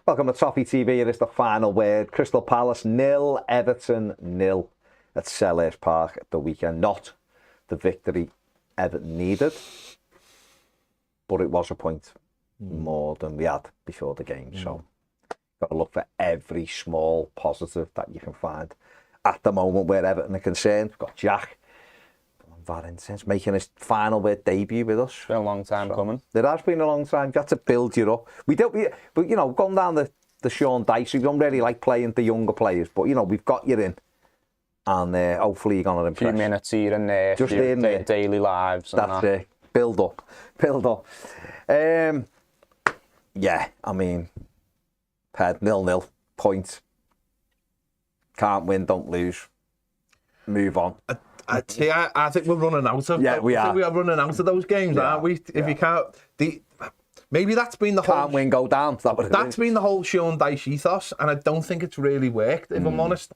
Welcome to Toffee TV. It is the final word. Crystal Palace 0, Everton 0 at Selhurst Park at the weekend. Not the victory Everton needed, but it was a point more than we had before the game. So got to look for every small positive that you can find at the moment where Everton are concerned. We've got Jack Varentins making his final word debut with us. It's been a long time coming. It has been a long time. You have to build you up. But you know, going down the Sean Dyche, we don't really like playing the younger players, but you know, we've got you in, and hopefully you're gonna impress. A few minutes here and there, Just in their daily lives. And that's it. Build up. Yeah, I mean, Ped 0-0 point. Can't win, don't lose. Move on. I think we're running out of. Yeah, we are. I think we are running out of those games, aren't we? If you can't, maybe that's been the whole. Can't win, go down. That's been the whole Sean Dyche ethos, and I don't think it's really worked, if I'm honest.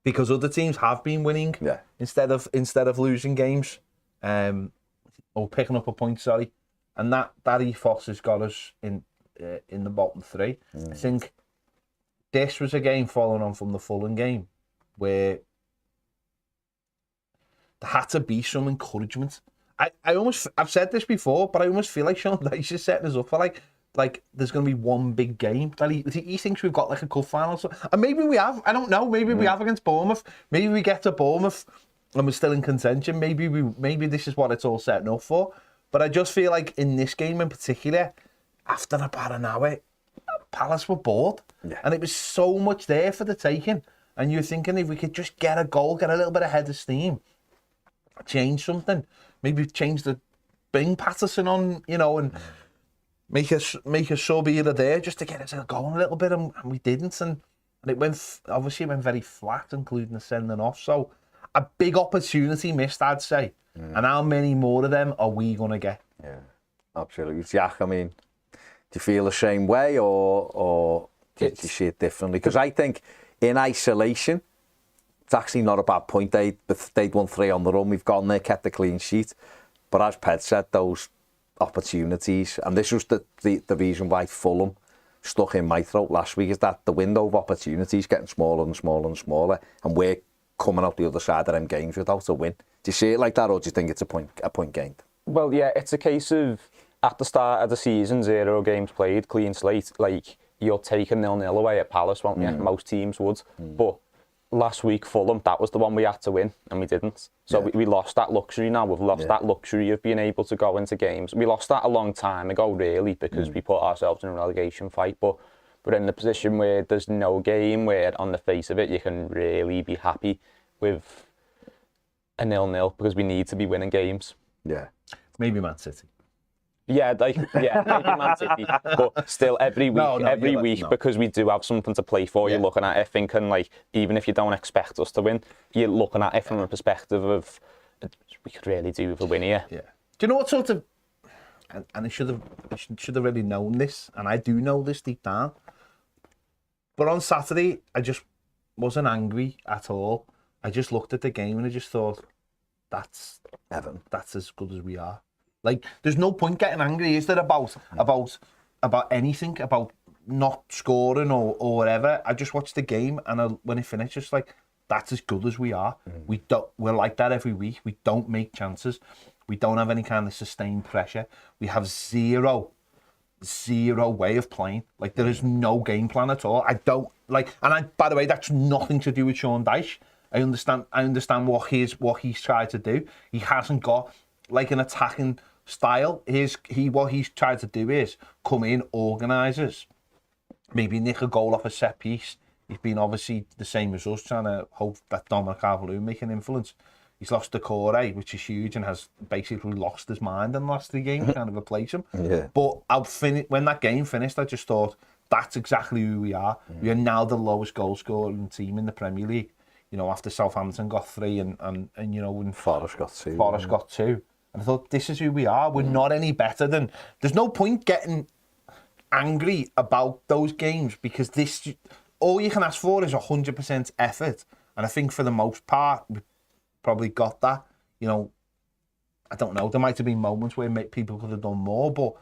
Because other teams have been winning instead of losing games, or picking up a point. Sorry, and that ethos has got us in the bottom three. I think this was a game following on from the Fulham game where there had to be some encouragement. I've said this before, but I almost feel like Sean Dyche is setting us up for like there's going to be one big game that he thinks we've got like a cup final. So, and maybe we have. I don't know. Maybe we have against Bournemouth. Maybe we get to Bournemouth and we're still in contention. Maybe this is what it's all setting up for. But I just feel like in this game in particular, after about an hour, Palace were bored, and it was so much there for the taking. And you're thinking if we could just get a goal, get a little bit of head of steam, change something, maybe change bring Patterson on, you know, and make a sub either there just to get us going a little bit, and we didn't, and it went very flat, including the sending off. So a big opportunity missed, I'd say. And how many more of them are we gonna get? Yeah, absolutely, Jack. I mean, do you feel the same way, or do you see it differently? Because I think in isolation, it's actually not a bad point. They'd won 3 on the run. We've gone there, kept the clean sheet. But as Ped said, those opportunities, and this was the reason why Fulham stuck in my throat last week, is that the window of opportunities getting smaller and smaller and smaller, and we're coming out the other side of them games without a win. Do you see it like that, or do you think it's a point gained? Well, yeah, it's a case of at the start of the season, 0 games played, clean slate. Like, you're taking 0-0 away at Palace, won't you? Most teams would. But last week, Fulham, that was the one we had to win, and we didn't. So we lost that luxury now. We've lost that luxury of being able to go into games. We lost that a long time ago, really, because we put ourselves in a relegation fight. But we're in the position where there's no game where, on the face of it, you can really be happy with a 0-0, because we need to be winning games. Yeah. Maybe Man City. Yeah, maybe Man City, but still every week, because we do have something to play for. You're looking at it thinking, like, even if you don't expect us to win, you're looking at it from a perspective of we could really do with a win here. Yeah. Do you know what sort of? And I should have really known this, and I do know this deep down. But on Saturday, I just wasn't angry at all. I just looked at the game and I just thought, that's Everton. That's as good as we are. Like, there's no point getting angry, is there, about anything, about not scoring or whatever. I just watched the game, and when it finished, just like, that's as good as we are. We're like that every week. We don't make chances. We don't have any kind of sustained pressure. We have zero way of playing. Like, there is no game plan at all. By the way, that's nothing to do with Sean Dyche. I understand what he's tried to do. He hasn't got like an attacking style. What he's tried to do is come in, organises, maybe nick a goal off a set piece. He's been obviously the same as us, trying to hope that Dominic Calvert-Lewin make an influence. He's lost the core, which is huge, and has basically lost his mind in the last 3 games, trying to replace him. Yeah. But when that game finished, I just thought, that's exactly who we are. We are now the lowest goal scoring team in the Premier League. You know, after Southampton got 3 and you know, when Forest got 2. Forest got 2. And I thought, this is who we are. We're not any better than... There's no point getting angry about those games, because all you can ask for is 100% effort. And I think for the most part, we probably got that. You know, I don't know. There might have been moments where people could have done more, but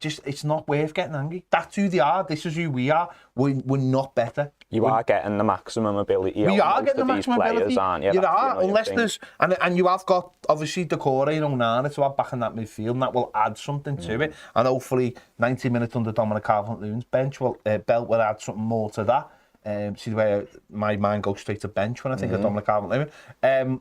it's not worth getting angry. That's who they are. This is who we are. We're not better. You are getting the maximum ability. We are most getting the of maximum these players, ability. aren't you? You That's the are, annoying unless thing. there's and you have got obviously Decore and Onana to have back in that midfield, and that will add something to it. And hopefully, 90 minutes under Dominic Calvert-Lewin's bench will belt will add something more to that. See where my mind goes straight to bench when I think of Dominic Calvert-Lewin.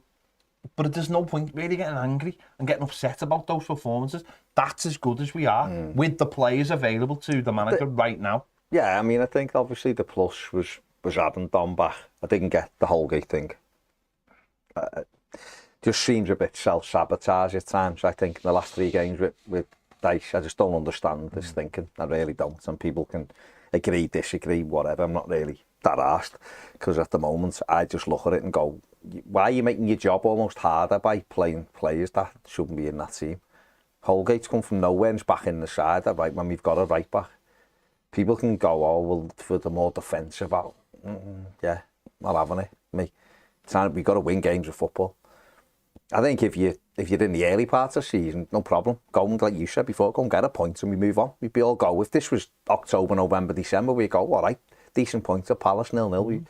But there's no point really getting angry and getting upset about those performances. That's as good as we are with the players available to the manager right now. Yeah, I mean, I think obviously the plus was having Dom back. I didn't get the Holgate thing. Just seems a bit self-sabotage at times. I think in the last 3 games with Dyche, I just don't understand this thinking. I really don't. Some people can agree, disagree, whatever. I'm not really that arsed because at the moment I just look at it and go, why are you making your job almost harder by playing players that shouldn't be in that team? Holgate's come from nowhere and is back in the side right when we've got a right back. People can go, oh, well, for the more defensive out. Yeah, not having it. We've got to win games of football. I think if you're in the early part of the season, no problem. Go and, like you said before, go and get a point and we move on. We'd be all go. If this was October, November, December, we go, all right, decent points at Palace, 0-0.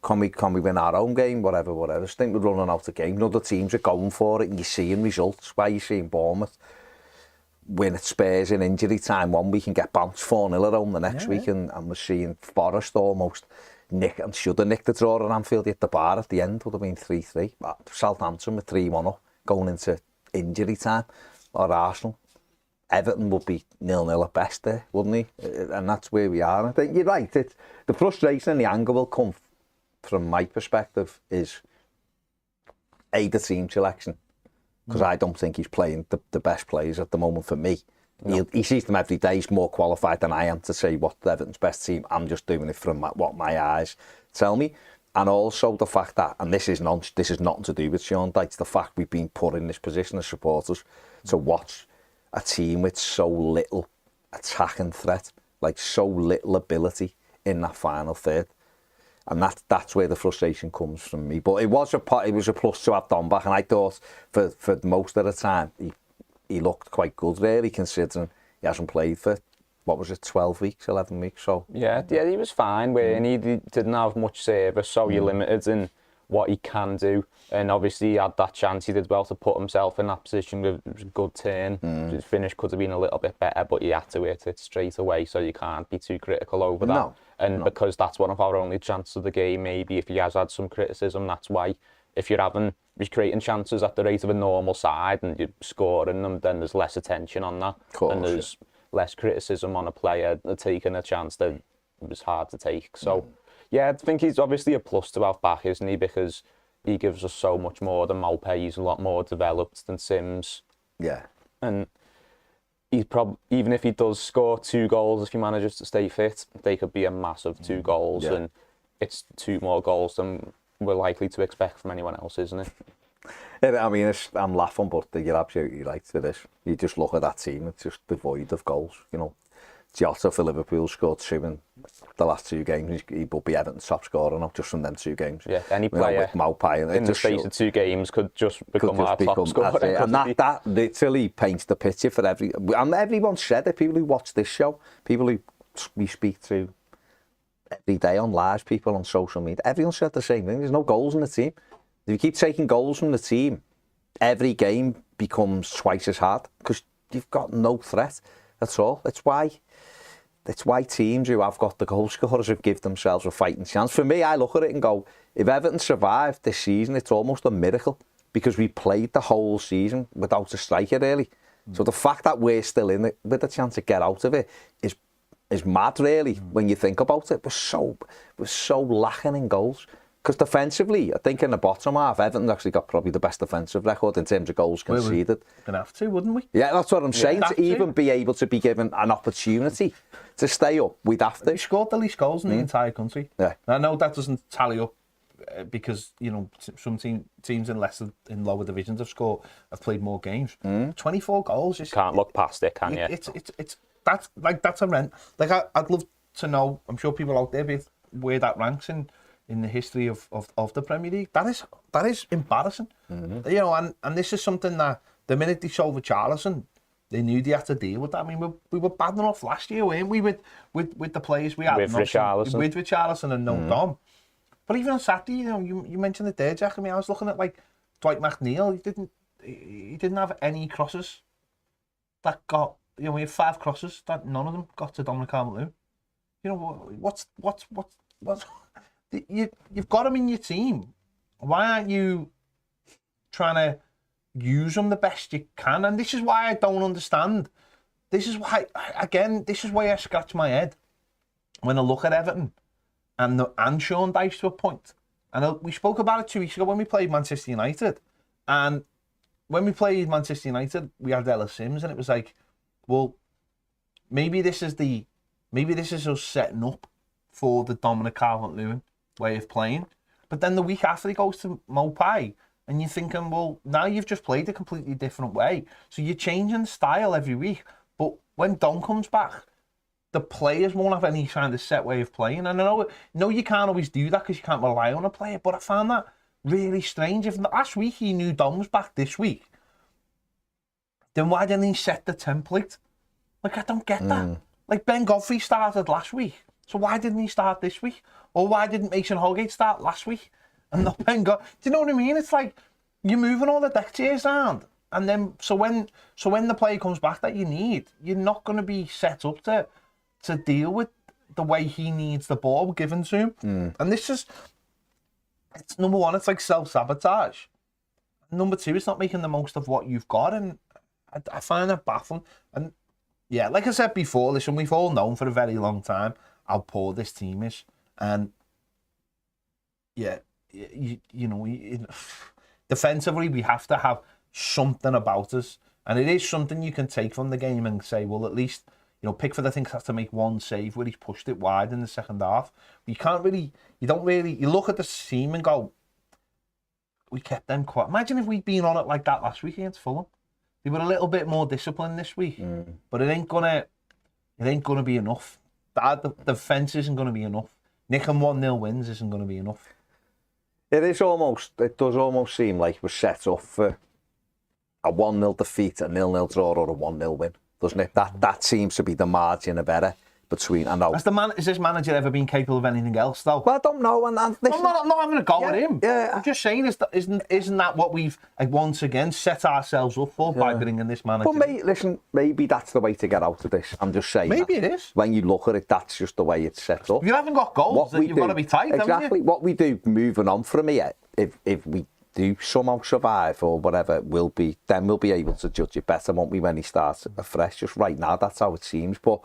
Can we win our own game? Whatever. I just think we're running out of games. Other teams are going for it and you're seeing results. Why are you seeing Bournemouth win at Spurs in injury time 1 week and get bounced 4-0 at home the next week? And we're seeing Forest almost nick and should have nicked the draw at Anfield at the bar at the end. Would have been 3-3. Southampton with 3-1 up going into injury time. Or Arsenal. Everton would be 0-0 at best there, wouldn't he? And that's where we are. And I think you're right. The frustration and the anger will come from my perspective is the team selection, because I don't think he's playing the best players at the moment for me. No. He sees them every day. He's more qualified than I am to say what Everton's best team. I'm just doing it from what my eyes tell me. And also the fact that, and this is nothing to do with Sean Dyche, the fact we've been put in this position as supporters to watch a team with so little attacking threat, like so little ability in that final third. And that's where the frustration comes from me. But it was a plus to have Dom back, and I thought for most of the time he looked quite good, really, considering he hasn't played for 12 weeks, 11 weeks. So yeah, he was fine. And he didn't have much service, so you're limited in what he can do. And obviously he had that chance. He did well to put himself in that position. It was a good turn. His finish could have been a little bit better, but he had to hit it straight away, so you can't be too critical over that. No. Because that's one of our only chances of the game, maybe if he has had some criticism, that's why. If you're creating chances at the rate of a normal side and you're scoring them, then there's less attention on that. Course, and there's less criticism on a player taking a chance that was hard to take. So, yeah, I think he's obviously a plus to have back, isn't he? Because he gives us so much more than Maupay. He's a lot more developed than Sims. Yeah. And he's even if he does score 2 goals, if he manages to stay fit, they could be a massive 2 goals. Yeah. And it's 2 more goals than we're likely to expect from anyone else, isn't it? I mean, I'm laughing, but you're absolutely right to this. You just look at that team, it's just devoid of goals. You know, Jota for Liverpool scored 2 in the last 2 games. He will be Everton's top scorer now, just from them 2 games. Yeah, any player with Maupay, in the space of 2 games could just become our top scorer. And that literally paints the picture for and everyone said it, people who watch this show, people who we speak to every day on live, people on social media, everyone said the same thing. There's no goals in the team. If you keep taking goals from the team, every game becomes twice as hard because you've got no threat at all. That's why teams who have got the goal scorers have give themselves a fighting chance. For me, I look at it and go, if Everton survived this season, it's almost a miracle because we played the whole season without a striker, really. So the fact that we're still in it with a chance to get out of it is mad, really, when you think about it. We're so lacking in goals. Because defensively, I think in the bottom half, Everton actually got probably the best defensive record in terms of goals conceded. We're going to have to, wouldn't we? Yeah, that's what I'm saying. To even be able to be given an opportunity to stay up, we'd have to. We scored the least goals in the entire country. Yeah. I know that doesn't tally up because, you know, some teams in lower divisions have played more games. 24 goals. Can't look past it, can you? That's a rent. Like, I'd love to know, I'm sure people out there, where that ranks in the history of the Premier League. That is embarrassing. You know, and this is something that the minute they sold Richarlison, they knew they had to deal with that. I mean, we were bad enough last year, weren't we, with the players we had? With Richarlison. With Richarlison and no Dom. But even on Saturday, you mentioned it there, Jack. I mean, I was looking at like Dwight McNeil. He didn't have any crosses that got. We had 5 crosses that none of them got to Dominic Calvert-Lewin. What's you've got him in your team. Why aren't you trying to use them the best you can? And this is why I don't understand. This is why I scratch my head when I look at Everton and Sean Dyche to a point. And we spoke about it 2 weeks ago when we played Manchester United. And when we played Manchester United, we had Ella Sims, and it was like, well, maybe this is us setting up for the Dominic Calvert-Lewin way of playing. But then the week after he goes to Mopai, and you're thinking, well, now you've just played a completely different way. So you're changing style every week. But when Don comes back, the players won't have any kind of set way of playing. And I know you can't always do that because you can't rely on a player, but I found that really strange. If last week he knew Don was back this week, then why didn't he set the template? Like, I don't get that. Like, Ben Godfrey started last week, so why didn't he start this week? Or why didn't Mason Holgate start last week and not Ben Godfrey? Do you know what I mean? It's like you're moving all the deck chairs around, and then so when the player comes back that you need, you're not going to be set up to deal with the way he needs the ball given to him. And this is, it's number one, it's like self-sabotage. Number two, it's not making the most of what you've got, and I find that baffling. And yeah, like I said before, listen, we've all known for a very long time how poor this team is. And yeah, defensively, we have to have something about us. And it is something you can take from the game and say, well, at least, Pickford, I think, has to make one save where he's pushed it wide in the second half. But you look at the team and go, we kept them quiet. Imagine if we'd been on it like that last week against Fulham. They were a little bit more disciplined this week, but it ain't gonna be enough. The defence isn't gonna be enough. Nicking 1-0 wins isn't gonna be enough. It does almost seem like we're set up for a 1-0 defeat, a 0-0 draw, or a 1-0 win, doesn't it? That seems to be the margin of error between. I know. Is this manager ever been capable of anything else, though? Well, I don't know. And I'm not having a go at him. Yeah. I'm just saying, isn't that what we've once again set ourselves up for by bringing this manager? But maybe that's the way to get out of this. I'm just saying. Maybe it is. When you look at it, that's just the way it's set up. If you haven't got goals, then you've got to be tight. Exactly. What we do moving on from here, if we do somehow survive or whatever, then we'll be able to judge it better, won't we, when he starts afresh? Just right now, that's how it seems. But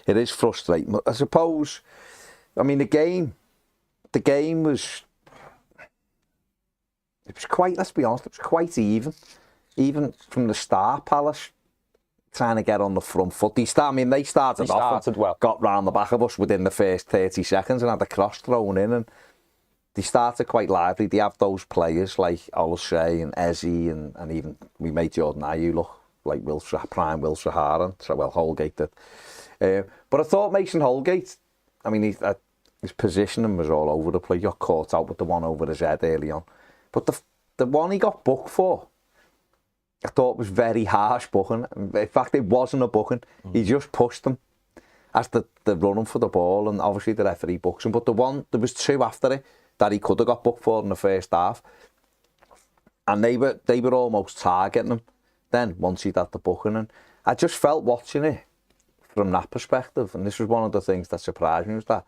it is frustrating. I suppose, I mean, the game was, it was quite, let's be honest, it was quite even. Even from the start, Palace trying to get on the front foot. They started well. Got round the back of us within the first 30 seconds and had the cross thrown in, and they started quite lively. They have those players like Olshay and Eze, and even we made Jordan Ayew look like prime Will Sahara. So, well, Holgate did. But I thought Mason Holgate, I mean, his positioning was all over the place. He got caught out with the one over his head early on. But the one he got booked for, I thought was very harsh booking. In fact, it wasn't a booking. He just pushed him as the running for the ball, and obviously the referee books him. But there was 2 after it that he could have got booked for in the first half, and they were almost targeting him then once he'd had the booking. And I just felt watching it from that perspective, and this was one of the things that surprised me, was that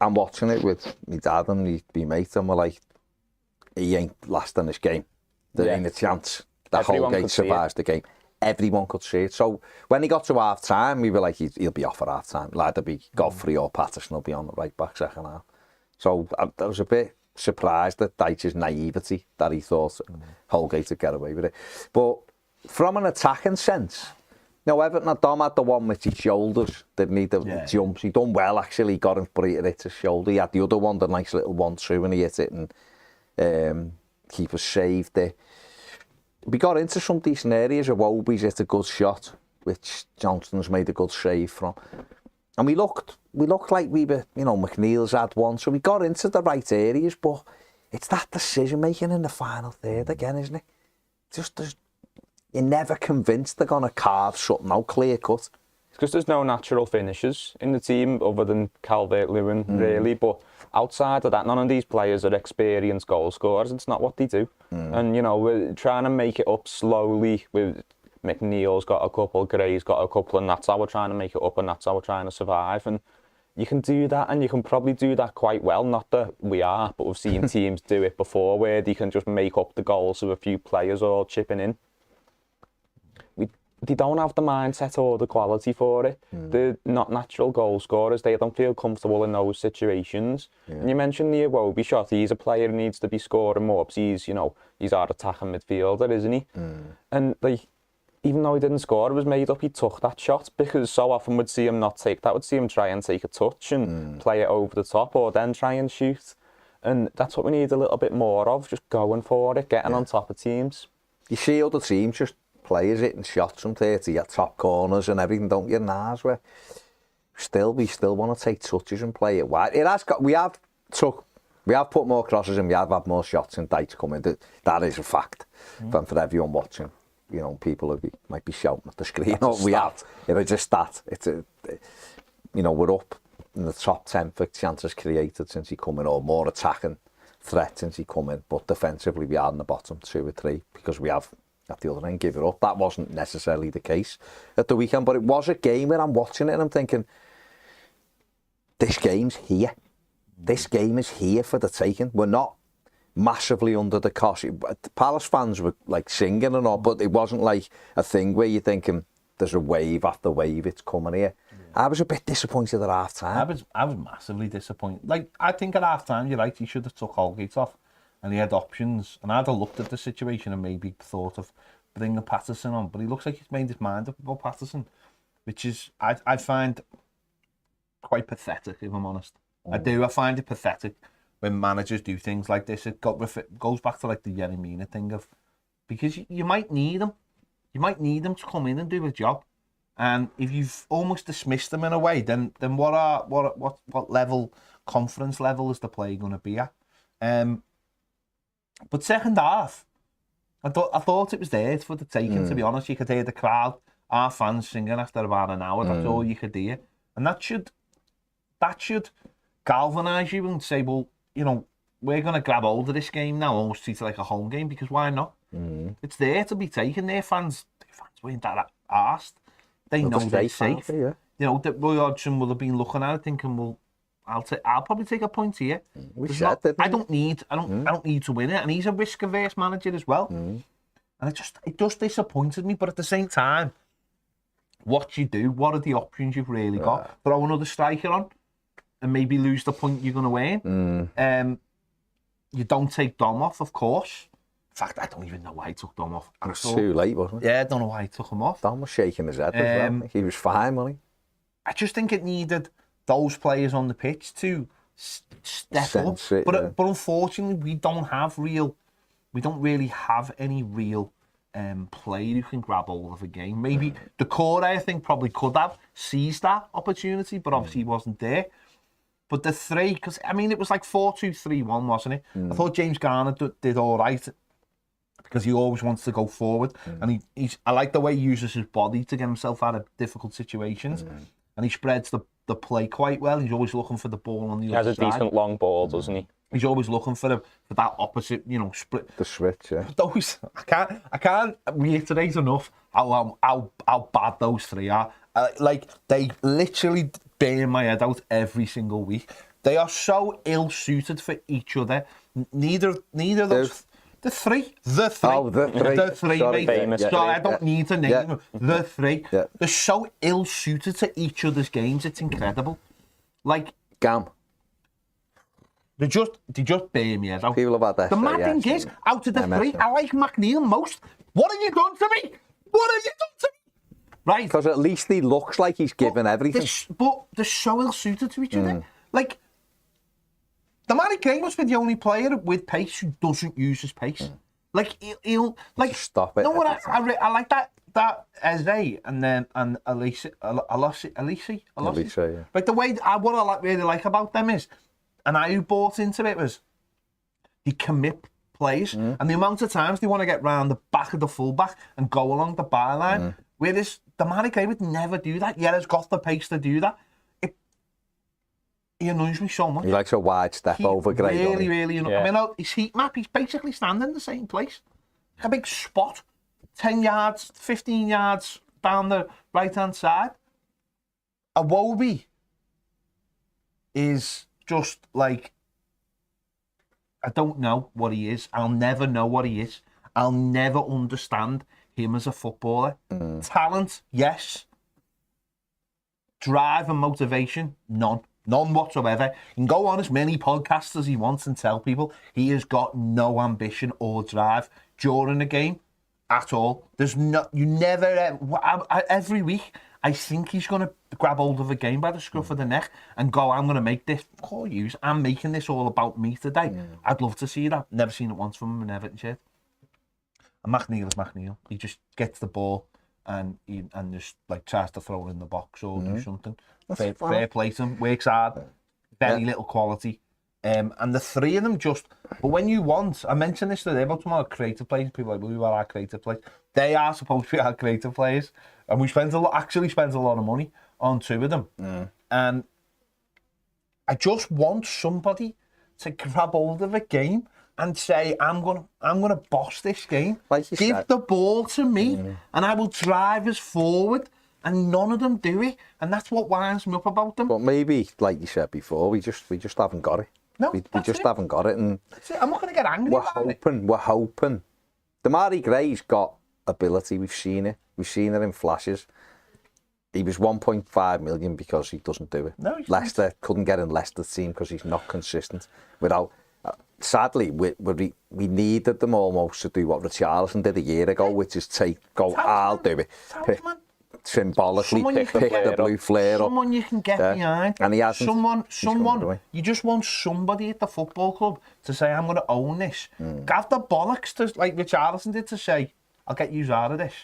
I'm watching it with my dad and my mate, and we're like, he ain't lasting this game. There ain't a chance that Holgate survives the game. Everyone could see it. So when he got to half time, we were like, he'll be off at half time. It'll either be Godfrey or Patterson will be on the right back second half. So I was a bit surprised at Dyche's naivety that he thought Holgate would get away with it. But from an attacking sense, Everton had Dom had the one with his shoulders, didn't he? The jumps. He done well, actually. He got him, but he hit his shoulder. He had the other one, the nice little 1-2, and he hit it, and keeper saved it. We got into some decent areas. Iwobi's hit a good shot, which Johnston's made a good save from. And we looked like we were, McNeil's had one, so we got into the right areas, but it's that decision making in the final third again, isn't it? you're never convinced they're going to carve something out clear cut. Because there's no natural finishers in the team other than Calvert-Lewin, really. But outside of that, none of these players are experienced goal scorers. It's not what they do. And, you know, we're trying to make it up slowly. With McNeil's got a couple, Gray's got a couple, and that's how we're trying to make it up, and that's how we're trying to survive. And you can do that, and you can probably do that quite well. Not that we are, but we've seen teams do it before where they can just make up the goals of a few players all chipping in. They don't have the mindset or the quality for it. They're not natural goal scorers. They don't feel comfortable in those situations. And you mentioned the Iwobi shot. He's a player who needs to be scoring more because he's, you know, he's our attacking midfielder, isn't he? And like, even though he didn't score, it was made up he took that shot, because so often we'd see him not take that. We'd see him try and take a touch and play it over the top, or then try and shoot. And that's what we need a little bit more of, just going for it, getting on top of teams. You see other teams just players hitting shots from 30 at top corners and everything, don't you? Ours where we still want to take touches and play it wide. It has got, we have put more crosses and we have had more shots and Dyke's coming. That is a fact. For everyone watching, you know, people might be shouting at the screen. Oh, we have. It's a stat. You know, we're up in the top 10 for chances created since he come in, or more attacking threat since he come in. But defensively, we are in the bottom 2 or 3 because we have. At the other end, give it up. That wasn't necessarily the case at the weekend, but it was a game where I'm watching it and I'm thinking, this game's here. This game is here for the taking. We're not massively under the cosh. The Palace fans were like singing and all, but it wasn't like a thing where you're thinking, there's a wave after wave, it's coming here. I was a bit disappointed at half time. I was massively disappointed. Like, I think at half time, you're right, he should have took Holgate off. And he had options, and I'd have looked at the situation and maybe thought of bringing Patterson on, but he looks like he's made his mind up about Patterson, which is, I find quite pathetic, if I'm honest. I find it pathetic when managers do things like this. It goes back to like the Yeremina thing of, because you might need him. You might need him to come in and do a job. And if you've almost dismissed them in a way, then what level, confidence level is the player going to be at? But second half, I thought it was there for the taking, to be honest. You could hear the crowd, our fans singing after about an hour. That's all you could hear. And that should galvanise you and say, well, you know, we're going to grab hold of this game now, almost treat it like a home game, because why not? It's there to be taken. Their fans weren't that arsed. They know they're safe. You know, that Roy Hodgson will have been looking at it thinking, well, I'll probably take a point here. I don't need to win it, and he's a risk-averse manager as well. And it just disappointed me. But at the same time, what you do, what are the options you've really got? Throw another striker on, and maybe lose the point you're going to win. You don't take Dom off, of course. In fact, I don't even know why he took Dom off. It was too late, wasn't it? Yeah, I don't know why he took him off. Dom was shaking his head as well. He was fine, wasn't he? I just think it needed those players on the pitch to step up. But unfortunately, we don't really have any real player who can grab hold of a game. Maybe the core, I think, probably could have seized that opportunity, but obviously he wasn't there. But the three, because, I mean, it was like 4-2-3-1, wasn't it? I thought James Garner did all right, because he always wants to go forward. And I like the way he uses his body to get himself out of difficult situations. And he spreads the play quite well. He's always looking for the ball on the other side. He has a decent long ball, doesn't he? He's always looking for that opposite, you know, split. The switch, yeah. Those, I can't reiterate enough how bad those three are. Like, they literally burn my head out every single week. They are so ill-suited for each other. Neither of those... The three. Oh, the three. The three, Sorry, mate. Sorry, I don't need to name them. The three. They're so ill-suited to each other's games, it's incredible. Like... Gam. They just burn me head out. People about that. The mad thing is, out of the three, I like McNeil most. What have you done to me? What have you done to me? Right. Because at least he looks like he's given everything. But they're so ill-suited to each other. Like... Damari Gray must be the only player with pace who doesn't use his pace. Like he'll like just stop it. No, what I like that Eze and Elise. Yeah. Like the way what I really like about them is, and I who bought into it was, they commit players. And the amount of times they want to get round the back of the fullback and go along the byline, whereas Damari Gray would never do that. Yeah, has got the pace to do that. He annoys me so much. He likes a wide step over Gray. Really annoys. I mean, his heat map, he's basically standing in the same place. A big spot, 10 yards, 15 yards down the right-hand side. Iwobi is just like, I don't know what he is. I'll never know what he is. I'll never understand him as a footballer. Talent, yes. Drive and motivation, none. None whatsoever. He can go on as many podcasts as he wants and tell people he has got no ambition or drive during the game at all. There's no, you never, every week, I think he's going to grab hold of a game by the scruff of the neck and go, I'm going to make this, call you, I'm making this all about me today. I'd love to see that. Never seen it once from him in Everton shirt. And McNeil is McNeil. He just gets the ball and just like tries to throw it in the box or do something. Fair play to him, works hard, very little quality. And the three of them just, but when you want, I mentioned this today about tomorrow, creative players, people are like, well, who are our creative players? They are supposed to be our creative players. And we actually spend a lot of money on two of them. And I just want somebody to grab hold of a game and say, I'm gonna boss this game. Like Give the ball to me and I will drive us forward. And none of them do it. And that's what winds me up about them. But maybe, like you said before, we just haven't got it. No, we just haven't got it. And that's it. I'm not going to get angry about it. We're hoping. Damari Gray's got ability. We've seen it. We've seen it in flashes. He was 1.5 million because he doesn't do it. No, Leicester couldn't get in Leicester's team because he's not consistent. Sadly, we needed them almost to do what Richarlison did a year ago, which is I'll do it. Symbolically pick the blue flare up. Someone you can get behind. And he hasn't. Someone, you just want somebody at the football club to say, I'm going to own this. Have the bollocks to, like Richarlison did, to say, I'll get you out of this.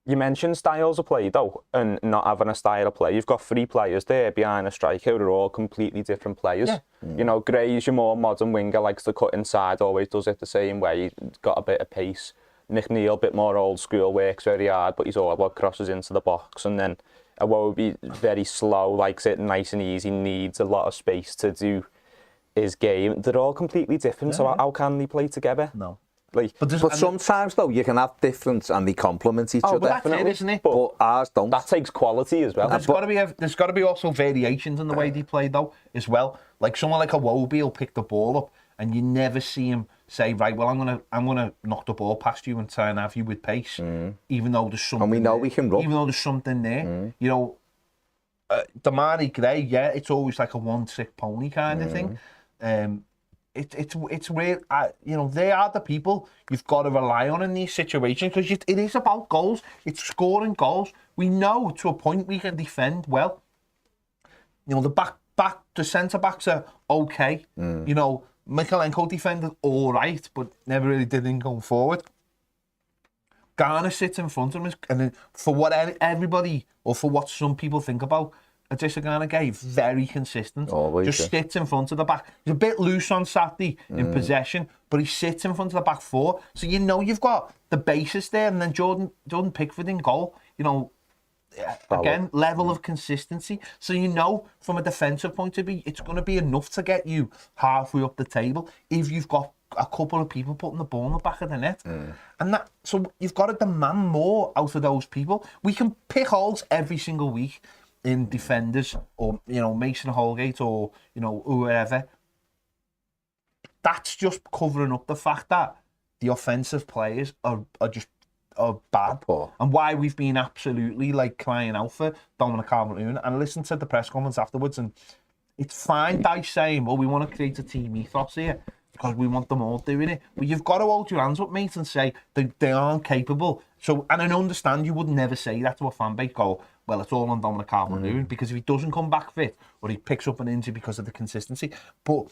You mentioned styles of play though, and not having a style of play. You've got three players there behind a striker who are all completely different players. You know, Gray's your more modern winger, likes to cut inside, always does it the same way. He's got a bit of pace. McNeil, a bit more old school, works very hard, but he's all about crosses into the box. And then Iwobi, very slow, likes it nice and easy, needs a lot of space to do his game. They're all completely different, so how can they play together? No. Like, but sometimes though you can have difference and they complement each other. That's it, isn't it? But ours don't. That takes quality as well. There's got to be also variations in the way they play though as well. Like someone like Iwobi will pick the ball up, and you never see him say, right, well, I'm gonna knock the ball past you and try and have you with pace, even though there's something. And we know we can run. Even though there's something there, you know. Damari Gray, it's always like a one-trick pony kind of thing. It's real. You know, they are the people you've got to rely on in these situations because it is about goals. It's scoring goals. We know to a point we can defend well. You know, the centre backs are okay. You know, Mikalenko defended all right, but never really did anything going forward. Garner sits in front of him, and then for what everybody, or for what some people think about Adissa Garner, very consistent. Always, just sits in front of the back. He's a bit loose on Saturday in possession, but he sits in front of the back four. So you know you've got the basis there, and then Jordan Pickford in goal. You know, again, level of consistency. So you know, from a defensive point of view, it's going to be enough to get you halfway up the table if you've got a couple of people putting the ball in the back of the net. And that, so you've got to demand more out of those people. We can pick holes every single week in defenders, or, you know, Mason Holgate, or, you know, whoever. That's just covering up the fact that the offensive players are bad. Poor. And why we've been absolutely like crying out for Dominic Calvert-Lewin. And I listened to the press conference afterwards, and it's fine Dice saying, well, we want to create a team ethos here because we want them all doing it. But you've got to hold your hands up, mate, and say they aren't capable. So, and I understand you would never say that to a fan base, go, well, it's all on Dominic Calvert-Lewin, because if he doesn't come back fit, or he picks up an injury because of the consistency, but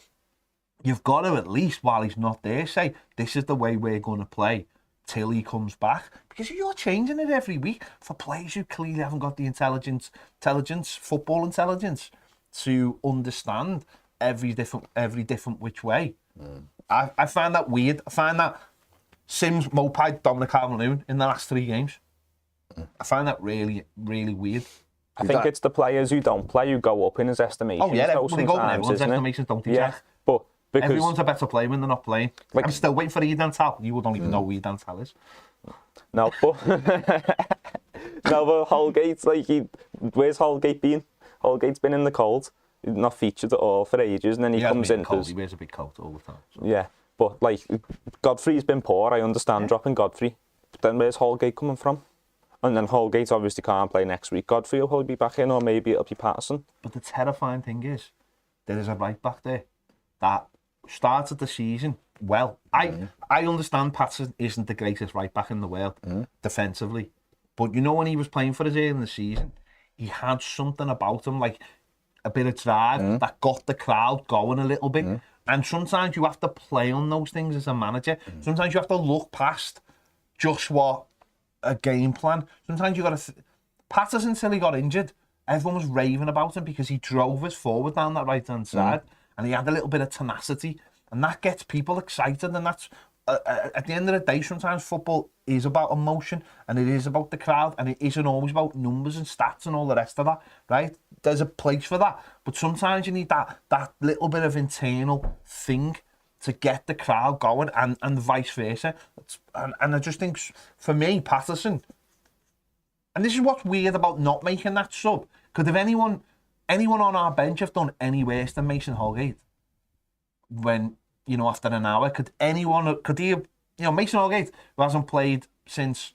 you've got to at least, while he's not there, say, this is the way we're going to play till he comes back, because you're changing it every week for players who clearly haven't got the intelligence, football intelligence, to understand every different which way. I find that weird. I find that Sims, Mopai, Dominic Calvert-Lewin in the last 3 games. I find that really, really weird. I think it's the players who don't play who go up in his estimation. Oh yeah, they go up in everyone's estimations, don't they? Yeah, but because everyone's a better player when they're not playing. Like, I'm still waiting for Eden Tal. You don't even know who Eden Tal is. No, but no, but Holgate's like where's Holgate been? Holgate's been in the cold. He's not featured at all for ages, and then he comes in. He wears a big coat all the time. So. Yeah, but like Godfrey's been poor. I understand dropping Godfrey, but then where's Holgate coming from? And then Holgate obviously can't play next week. Godfrey will probably be back in, or maybe it'll be Patterson. But the terrifying thing is, there is a right back there that started the season well. I understand Patterson isn't the greatest right back in the world defensively, but you know when he was playing for us early in the season, he had something about him, like a bit of drive that got the crowd going a little bit. And sometimes you have to play on those things as a manager. Sometimes you have to look past just what a game plan. Sometimes you got to. Patterson, until he got injured, everyone was raving about him because he drove us forward down that right hand side, and he had a little bit of tenacity, and that gets people excited. And that's at the end of the day, sometimes football is about emotion, and it is about the crowd, and it isn't always about numbers and stats and all the rest of that. Right? There's a place for that, but sometimes you need that little bit of internal thing to get the crowd going, and vice versa. And I just think, for me, Patterson, and this is what's weird about not making that sub, because if anyone on our bench have done any worse than Mason Holgate, when, you know, after an hour, could he have, you know, Mason Holgate, who hasn't played since,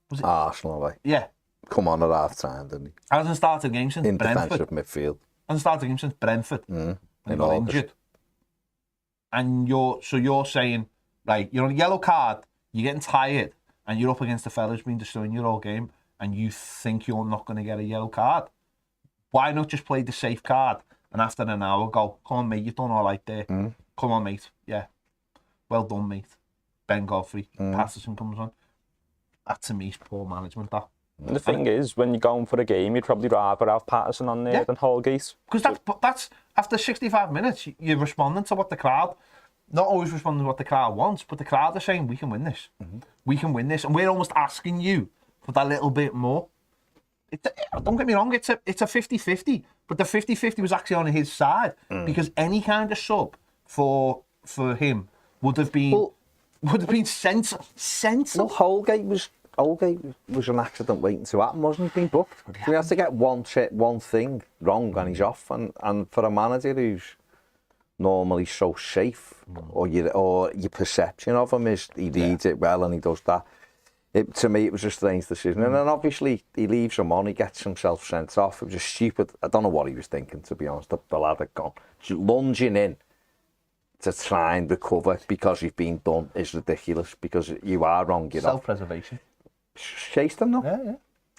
was it? Arsenal away. Yeah. Come on at half time, didn't he? Hasn't started a game since in Brentford. defensive midfield. Hasn't started a game since Brentford. In he got injured. And you're saying, right, you're on a yellow card, you're getting tired, and you're up against the fellas been destroying your whole game, and you think you're not going to get a yellow card. Why not just play the safe card, and after an hour go, come on, mate, you've done all right there. Come on, mate. Yeah. Well done, mate. Ben Godfrey. Patterson comes on. That, to me, is poor management, that. And the thing is, when you're going for a game, you'd probably rather have Patterson on there than Holgate. Because that's after 65 minutes, you're responding to what the crowd, not always responding to what the crowd wants, but the crowd are saying, we can win this. We can win this. And we're almost asking you for that little bit more. Don't get me wrong, it's a 50-50, but the 50-50 was actually on his side, because any kind of sub for him would have been sensible. Well, Holgate was an accident waiting to happen, wasn't he? Being booked. We have to get one thing wrong and he's off. And for a manager who's normally so safe, or your perception of him is he reads it well and he does that. To me, it was a strange decision. And then obviously he leaves him on, he gets himself sent off. It was just stupid. I don't know what he was thinking, to be honest. The lad had gone. Lunging in to try and recover because you've been done is ridiculous, because you are wrong. Self-preservation. Chased him now. Yeah.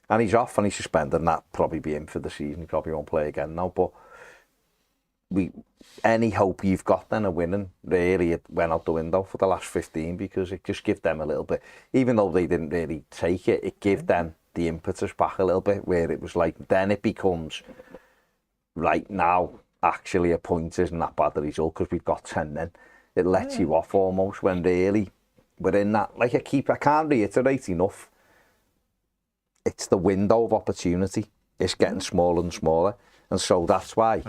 And he's off and he's suspended, and that'll probably be him for the season. He probably won't play again now. But any hope you've got then of winning, really, it went out the window for the last 15, because it just gave them a little bit, even though they didn't really take it, it gave them the impetus back a little bit, where it was like, then it becomes, right now, actually a point isn't that bad a result because we've got 10 then. It lets you off almost, when really we're in that, like I can't reiterate enough, it's the window of opportunity. It's getting smaller and smaller. And so that's why,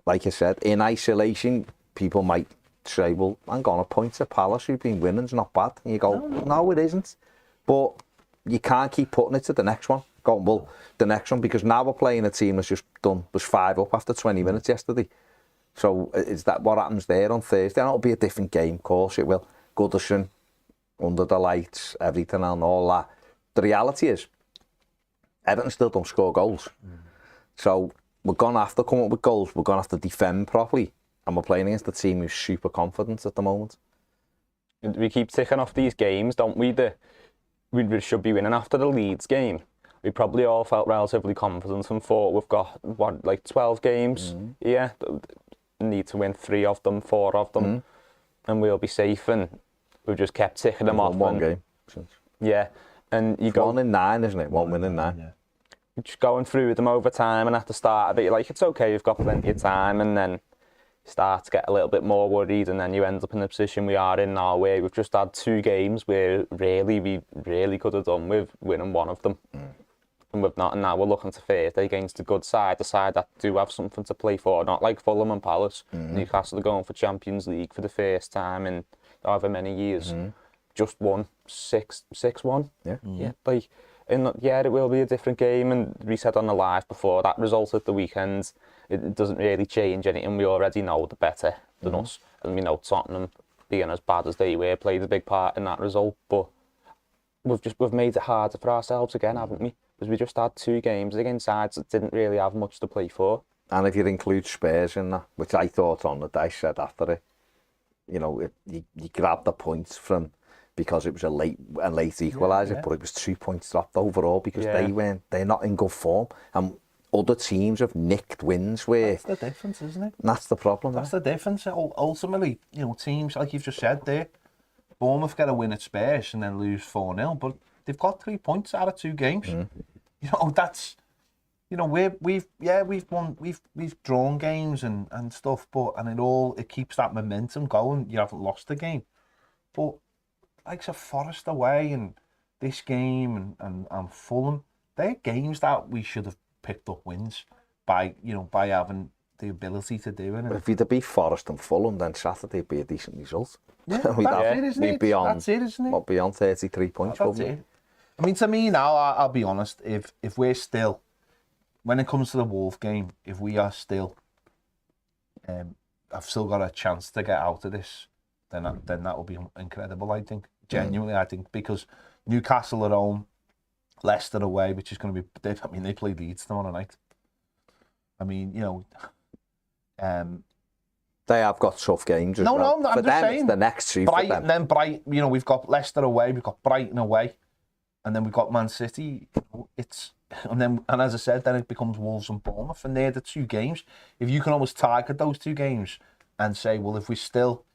like I said, in isolation, people might say, well, hang on, a point to Palace who've been winning's not bad. And you go, no, it isn't. But you can't keep putting it to the next one. Going, well, the next one, because now we're playing a team that's just was 5 up after 20 minutes yesterday. So is that what happens there on Thursday? And it'll be a different game, of course it will. Goodison, under the lights, everything and all that. The reality is, Everton still don't score goals. So we're going to have to come up with goals. We're going to have to defend properly. And we're playing against a team who's super confident at the moment. We keep ticking off these games, don't we? We should be winning after the Leeds game. We probably all felt relatively confident and thought we've got, 12 games? Yeah, need to win 3 of them, 4 of them, and we'll be safe. And we've just kept ticking them off. One game. Yeah. And you go 1 in 9, isn't it? 1 win in 9. Yeah. You're just going through them over time, and at the start of it, you're like, it's okay, you've got plenty of time, and then start to get a little bit more worried, and then you end up in the position we are in now, where we've just had 2 games where we really could have done with winning one of them. And we've not, and now we're looking to Thursday against a good side, a side that do have something to play for, not like Fulham and Palace. Newcastle are going for Champions League for the first time in however many years. Just won 6-1. Yeah, like, and yeah, it will be a different game, and we said on the live before, that result at the weekend, it doesn't really change anything. We already know they're better than us, and we know Tottenham, being as bad as they were, played a big part in that result, but we've made it harder for ourselves again, haven't we? Because we just had 2 games against sides that didn't really have much to play for. And if you include Spurs in that, which I thought on the day, said after it, you know, you grabbed the points from, because it was a late equaliser, but it was 2 points dropped overall because they're not in good form. And other teams have nicked wins where... That's the difference, isn't it? That's the problem. That's the difference. Ultimately, you know, teams, like you've just said there, Bournemouth get a win at Spurs and then lose 4-0, but they've got 3 points out of 2 games. You know, that's... You know, we've won, we've drawn games and stuff, but it keeps that momentum going. You haven't lost the game, but like Forest away and this game and Fulham, they're games that we should have picked up wins by having the ability to do it. But if you'd beat Forest and Fulham, then Saturday would be a decent result. Yeah, that's it, isn't it? That's it, isn't it? What, beyond 33 points? That's it. I mean, to me now, I'll be honest, if we're still, when it comes to the Wolves game, if we are still, I've still got a chance to get out of this, then that will be incredible, I think. Genuinely, I think, because Newcastle at home, Leicester away, which is going to be, they play Leeds tomorrow night. I mean, you know, they have got tough games as well. No, I'm just saying. It's the next 2 Brighton, for them. then Brighton, you know, we've got Leicester away, we've got Brighton away, and then we've got Man City. And as I said, then it becomes Wolves and Bournemouth, and they're the 2 games. If you can almost target those 2 games and say, well, if it's still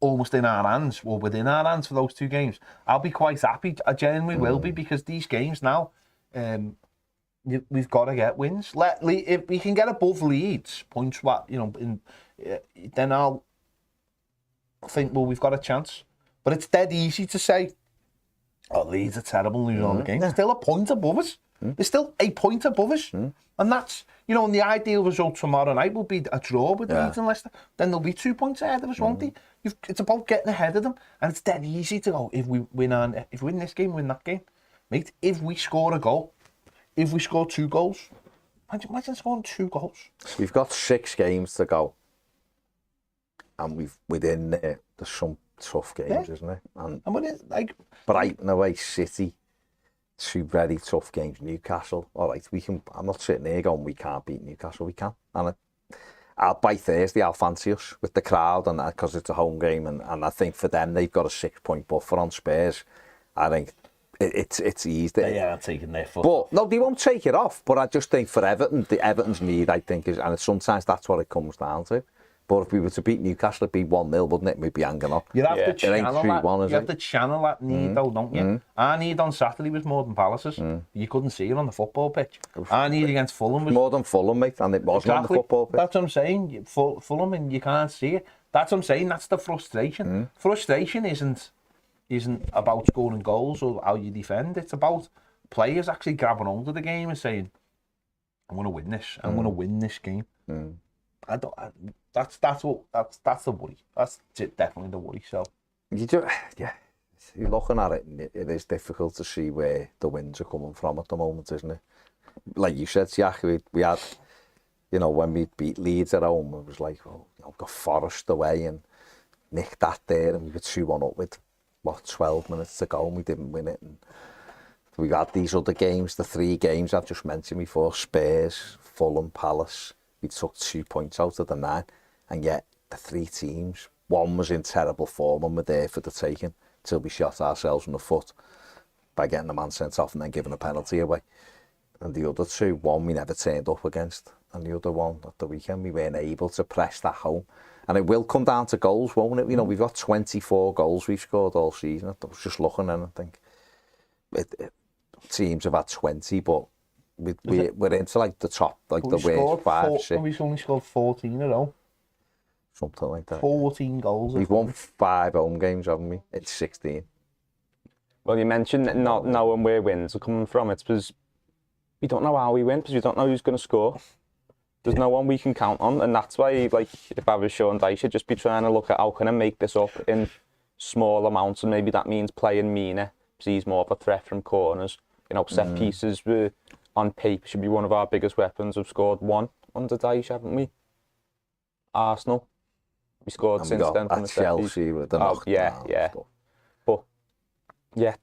almost in our hands, or within our hands for those 2 games, I'll be quite happy. I genuinely will be, because these games now, we've got to get wins. If we can get above Leeds, points, then I'll think, well, we've got a chance. But it's dead easy to say, oh, Leeds are terrible, losing all the games. They're still a point above us. They're still a point above us. And that's, you know, and the ideal result tomorrow night will be a draw with Leeds and Leicester. Then they'll be 2 points ahead of us, won't they? It's about getting ahead of them. And it's dead easy to go, if we win this game, win that game. Mate, if we score a goal, if we score 2 goals, imagine scoring 2 goals. We've got 6 games to go. And within there, there's some tough games, isn't it? And when it, like, Brighton away, City, 2 very tough games. Newcastle, all right, we can. I'm not sitting there going, we can't beat Newcastle. We can. And by Thursday, I'll fancy us with the crowd, and because it's a home game, and I think for them, they've got a 6-point buffer on Spurs. I think it's easy. They are taking their foot. But no, they won't take it off. But I just think for Everton, Everton's need, I think, is, and sometimes that's what it comes down to. But if we were to beat Newcastle, it'd be 1-0, wouldn't it? We'd be hanging up. You have to channel that. You have to channel that need, though, don't you? Our need on Saturday was more than Palace's. You couldn't see it on the football pitch. Our need against Fulham was more than Fulham, mate, and it wasn't on the football pitch. That's what I'm saying. Fulham, and you can't see it. That's what I'm saying. That's the frustration. Frustration isn't about scoring goals or how you defend. It's about players actually grabbing hold of the game and saying, "I'm going to win this. I'm going to win this game." That's the worry. That's definitely the worry. So you're looking at it, and it is difficult to see where the wins are coming from at the moment, isn't it? Like you said, Jack, we had, you know, when we beat Leeds at home, it was like, oh, you know, we've got Forest away and nicked that there, and we were 2-1 up with 12 minutes to go, and we didn't win it. And we had these other games, the 3 games I've just mentioned before: Spurs, Fulham, Palace. We took 2 points out of the 9, and yet the 3 teams, one was in terrible form and we're there for the taking till we shot ourselves in the foot by getting the man sent off and then giving a penalty away. And the other 2, one we never turned up against, and the other one at the weekend we weren't able to press that home. And it will come down to goals, won't it? You know, we've got 24 goals we've scored all season. I was just looking, and I think teams have had 20, but we're into like the top, like the worst 5, 6. We've only scored 14 in a row. something like that. 14 goals. We've won 5 home games, haven't we? It's 16. Well, you mentioned not knowing where wins are coming from. It's because we don't know how we win, because we don't know who's going to score. There's no one we can count on, and that's why, like, if I was Sean Dyche, I'd just be trying to look at how can I make this up in small amounts, and maybe that means playing Mina, because he's more of a threat from corners. You know, set pieces were, on paper, should be one of our biggest weapons. We've scored 1 under Dyche, haven't we? Arsenal. We scored since then from the set Chelsea with the knockdown stuff. But yeah,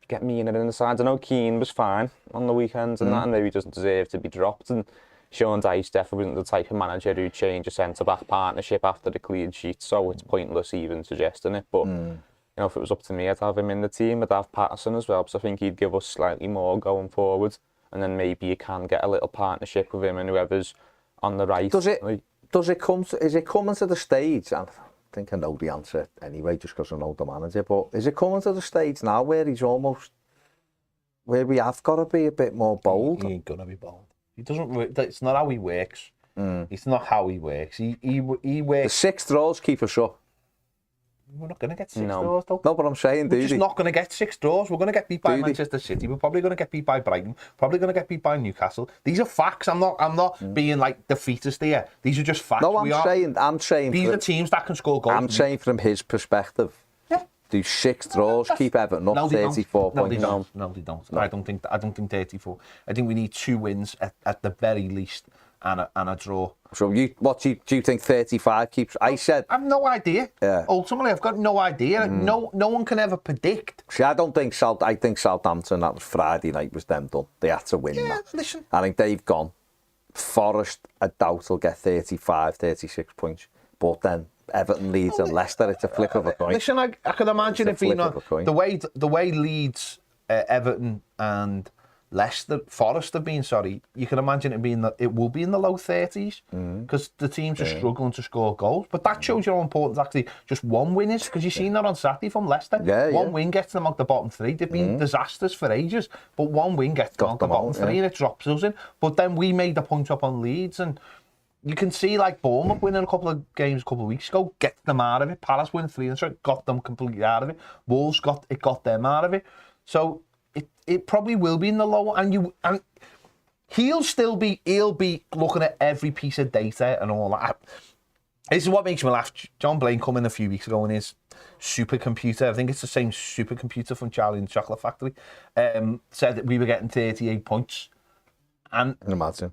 get Mina in the side. I know Keane was fine on the weekends and that, and maybe doesn't deserve to be dropped. And Sean Dyche definitely wasn't the type of manager who'd change a centre-back partnership after the clean sheet, so it's pointless even suggesting it. But you know, if it was up to me, I'd have him in the team. I'd have Patterson as well, because I think he'd give us slightly more going forward. And then maybe you can get a little partnership with him and whoever's on the right. Is it coming to the stage? I think I know the answer anyway, just because I know the manager. But is it coming to the stage now where he's almost, where we have got to be a bit more bold? He ain't gonna be bold. He doesn't. It's not how he works. It's not how he works. He works. The 6 draws keep us up. We're not going to get 6 draws, though. No, but I'm saying, we're just not going to get 6 draws. We're going to get beat by Manchester City. We're probably going to get beat by Brighton. Probably going to get beat by Newcastle. These are facts. I'm not being like defeatist here. These are just facts. No, I'm saying these are teams that can score goals. I'm saying from his perspective. Yeah. Do 6 draws keep Everton up 34 points? No, they don't. I don't think 34. I think we need 2 wins at the very least and a draw. So do you think 35 keeps? I said I've no idea. Yeah. Ultimately, I've got no idea. No one can ever predict. See, I think Southampton, that was Friday night, was them done. They had to win that. Listen. I think they've gone. Forest, I doubt will get 35, 36 points. But then Everton, Leeds and Leicester, it's a flip of a coin. Listen, I could imagine it being the way Leeds, Everton and Leicester, Forest have been, you can imagine it being that it will be in the low 30s because the teams are struggling to score goals. But that shows you how important actually just 1 win is, because you've seen that on Saturday from Leicester. One win gets them out the bottom 3. They've been disasters for ages, but 1 win gets them out the bottom 3 and it drops us in. But then we made the point up on Leeds, and you can see like Bournemouth winning a couple of games a couple of weeks ago, get them out of it. Palace winning 3 and 3, got them completely out of it. Wolves got them out of it. So it probably will be in the low, and he'll be looking at every piece of data and all that. This is what makes me laugh. John Blaine come in a few weeks ago in his supercomputer. I think it's the same supercomputer from Charlie and the Chocolate Factory. Said that we were getting 38 points, and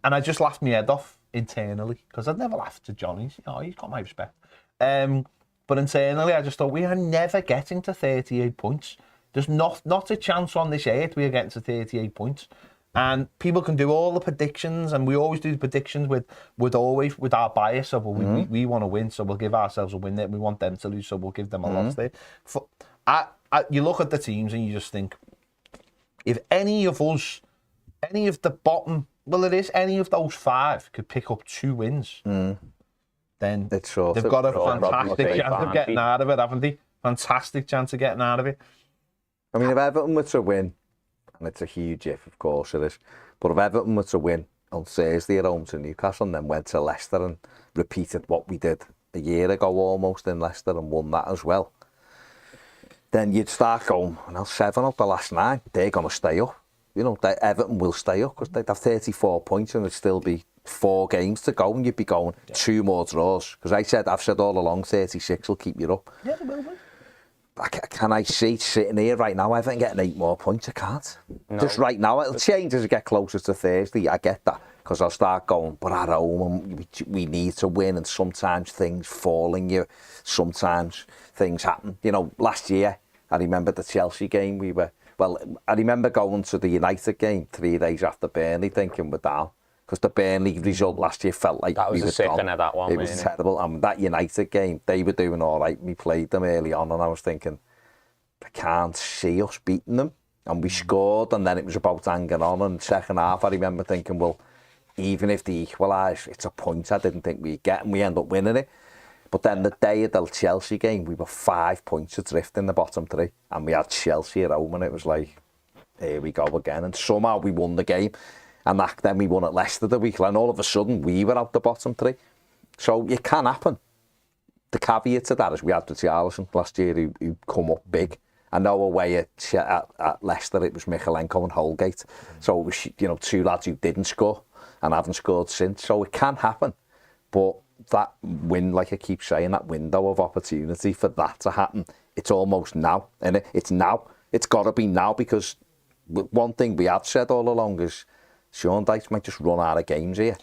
I just laughed my head off internally, because I'd never laughed to Johnny. He's got my respect. But internally, I just thought we are never getting to 38 points. There's not a chance on this earth we are getting to 38 points. And people can do all the predictions, and we always do the predictions with our bias of, we want to win, so we'll give ourselves a win there. We want them to lose, so we'll give them a loss there. You look at the teams and you just think, if any of the bottom, any of those 5 could pick up 2 wins, then they've got a fantastic chance of getting out of it, haven't they? Fantastic chance of getting out of it. I mean, if Everton were to win, and it's a huge if, of course it is, but if Everton were to win on Thursday at home to Newcastle and then went to Leicester and repeated what we did a year ago almost in Leicester and won that as well, then you'd start going, 7 of the last 9, they're going to stay up. Everton will stay up because they'd have 34 points and it'd still be 4 games to go, and you'd be going 2 more draws. Because I've said all along, 36 will keep you up. Yeah, they will be. Can I see sitting here right now, Everton getting 8 more points? I can't. No. Just right now, it'll change as we get closer to Thursday. I get that, because I'll start going, but at home, and we need to win, and sometimes things fall in you, sometimes things happen. Last year, I remember the Chelsea game, I remember going to the United game 3 days after Burnley thinking we're down, because the Burnley result last year felt like that was a sickener, that one. It was terrible. And that United game, they were doing all right. We played them early on, and I was thinking, I can't see us beating them. And we scored, and then it was about hanging on. And second half, I remember thinking, well, even if they equalise, it's a point I didn't think we'd get, and we end up winning it. But then the day of the Chelsea game, we were 5 points adrift in the bottom 3, and we had Chelsea at home, and it was like, here we go again. And somehow we won the game. And then we won at Leicester the week, and all of a sudden we were out the bottom 3. So it can happen. the caveat to that is we had Richarlison last year who come up big. I know away at Leicester it was Michaelenko and Holgate. So it was, you know, two lads who didn't score and haven't scored since. So it can happen. But that like I keep saying, that window of opportunity for that to happen, it's almost now. And it's now. It's got to be now, because one thing we have said all along is Sean Dyche might just run out of games here.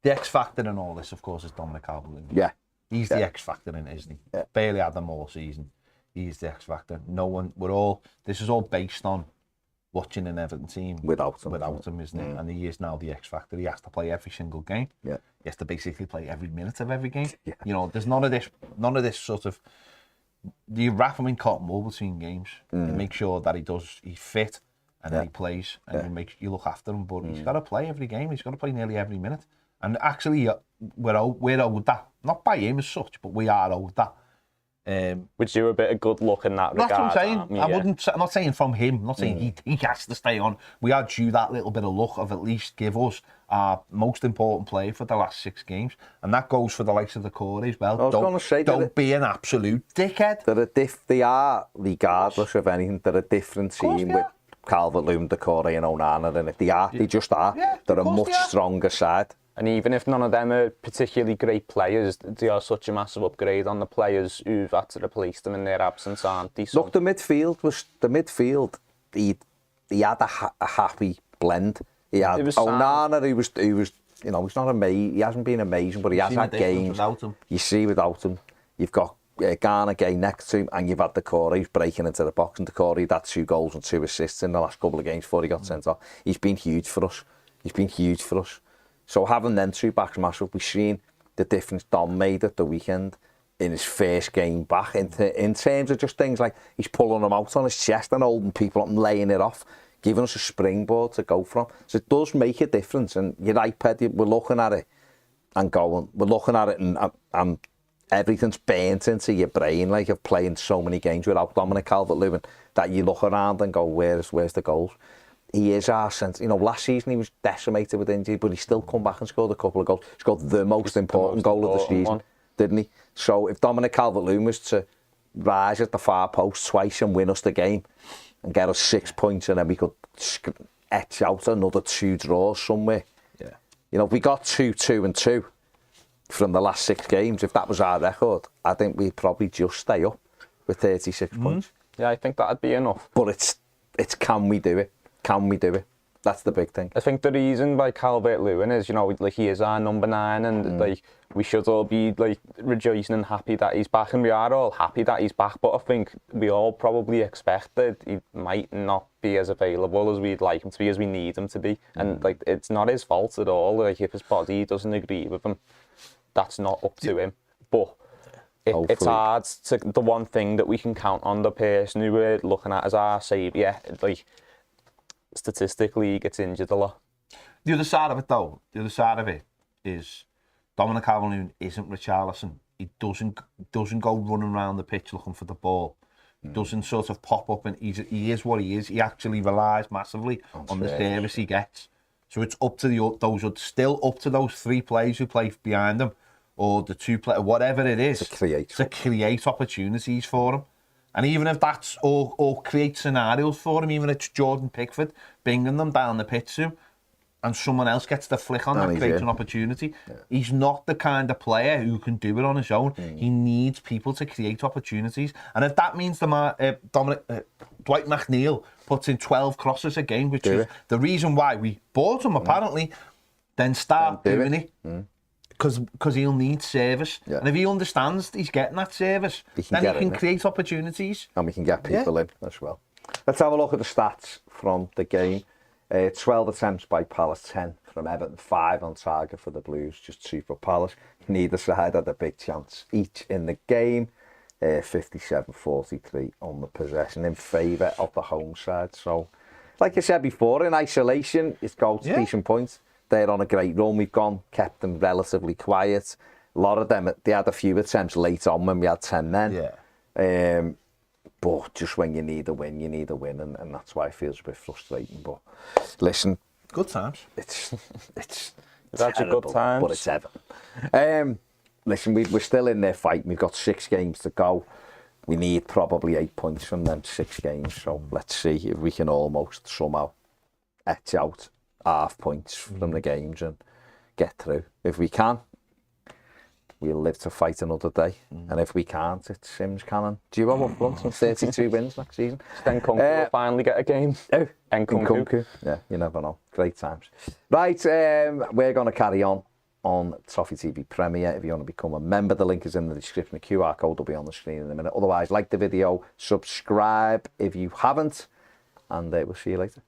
The X factor in all this, of course, is Dominic Calvert-Lewin. Yeah. He's the X factor in it, isn't he? Yeah. Barely had them all season. He's the X factor. No one, this is all based on watching an Everton team without him, isn't it? And he is now the X factor. He has to play every single game. Yeah. He has to basically play every minute of every game. Yeah. You know, there's none of this sort of, you wrap him in cotton wool between games. You make sure that he's fit and then he plays, and you look after him. But he's got to play every game. He's got to play nearly every minute. And actually, we're owed that. Not by him as such, but we are owed that. Which do a bit of good luck in that regard. That's what I'm saying. I'm not saying from him. I'm not saying he has to stay on. We are due that little bit of luck of at least give us our most important player for the last 6 games, and that goes for the likes of the core as well. Don't be an absolute dickhead. They are, regardless of anything, they're a different team with Calvert-Lewin, Decore and Onana in it. They just are. Yeah, they're a much stronger side. And even if none of them are particularly great players, they are such a massive upgrade on the players who've had to replace them in their absence, aren't they? So, look, the midfield. He had a happy blend. He had Onana, who was, you know, he's not amazing. He hasn't been amazing, but he has had games. You see without him. You've got Garner Gay next to him, and you've had Decore who's breaking into the box, and Decore had 2 goals and 2 assists in the last couple of games before he got sent off. He's been huge for us. So having them 2 backs massive, we've seen the difference Dom made at the weekend in his first game back in terms of just things like he's pulling them out on his chest and holding people up and laying it off, giving us a springboard to go from. So it does make a difference. And your iPad, we're looking at it and everything's burnt into your brain, like of playing so many games without Dominic Calvert-Lewin, that you look around and go, where's the goals? He is our centre. You know, last season he was decimated with injury, but he still come back and scored a couple of goals. He scored the most important goal of the season, didn't he? So if Dominic Calvert-Lewin was to rise at the far post twice and win us the game and get us 6 points, and then we could etch out another 2 draws somewhere. Yeah. You know, if we got 2-2-2 from the last 6 games, if that was our record, I think we'd probably just stay up with 36 points. Yeah, I think that'd be enough. But it's can we do it? Can we do it? That's the big thing. I think the reason why Calvert-Lewin is, you know, like he is our number 9, and like we should all be like rejoicing and happy that he's back, and we are all happy that he's back. But I think we all probably expect that he might not be as available as we'd like him to be, as we need him to be. And like it's not his fault at all. Like if his body doesn't agree with him, that's not up to him. But it's hard to, the one thing that we can count on, the person who we're looking at as our saviour, like statistically he gets injured a lot. The other side of it is Dominic Calvert-Lewin isn't Richarlison. He doesn't go running around the pitch looking for the ball. He doesn't sort of pop up, and he is what he is. He actually relies massively on the service he gets. So it's up to those 3 players who play behind him, or the 2 players, whatever it is, to create opportunities for him. And even if that's or create scenarios for him, even if it's Jordan Pickford bringing them down the pitch to him, and someone else gets the flick on that, creates an opportunity. Yeah. He's not the kind of player who can do it on his own. He needs people to create opportunities. And if that means Dwight McNeil puts in 12 crosses a game, which is the reason why we bought him, apparently, then start doing it. Because he'll need service. Yeah. And if he understands he's getting that service, then he can create opportunities. And we can get people in as well. Let's have a look at the stats from the game. 12 attempts by Palace, 10 from Everton, 5 on target for the Blues, just 2 for Palace. Neither side had a big chance each in the game. 57-43 on the possession in favour of the home side. So, like I said before, in isolation, it's got decent points. They're on a great run. We've kept them relatively quiet. A lot of them, they had a few attempts late on when we had 10 men. Yeah. But just when you need a win, and that's why it feels a bit frustrating. But listen, good times. It's that's a good time. But it's Everton. listen, we're still in there fighting. We've got 6 games to go. We need probably 8 points from them 6 games. So let's see if we can almost somehow etch out half points from the games and get through. If we can, we'll live to fight another day. And if we can't, it's Sims Cannon. Duo up front and 32 wins next season. Then Kunku will finally get a game. And Kunku. Yeah, you never know. Great times. Right, we're going to carry on Toffee TV Premier. If you want to become a member, the link is in the description. The QR code will be on the screen in a minute. Otherwise, like the video, subscribe if you haven't, and we'll see you later.